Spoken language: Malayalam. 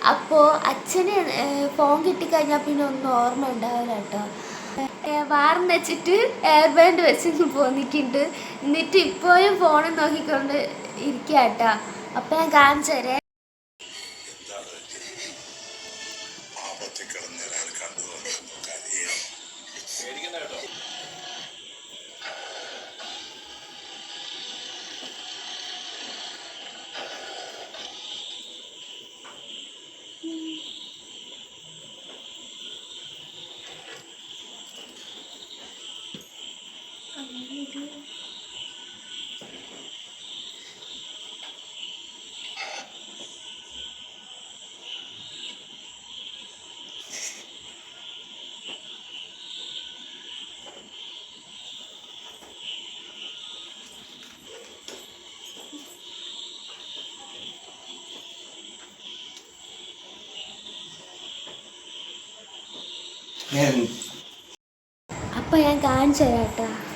അപ്പോൾ അച്ഛന് ഫോൺ കിട്ടിക്കഴിഞ്ഞാൽ പിന്നെ ഒന്നും ഓർമ്മ ഉണ്ടാവില്ല കേട്ടോ. വാർന്ന് വെച്ചിട്ട് എയർ ബാൻഡ് വെച്ച് പോന്നിട്ടുണ്ട്. എന്നിട്ട് ഇപ്പോഴും ഫോണിൽ നോക്കിക്കൊണ്ട് ഇരിക്കുക കേട്ടോ. അപ്പം ഞാൻ കാണിച്ചു തരേ. അപ്പം ഞാൻ കാണിച്ചു തരാം കേട്ടോ.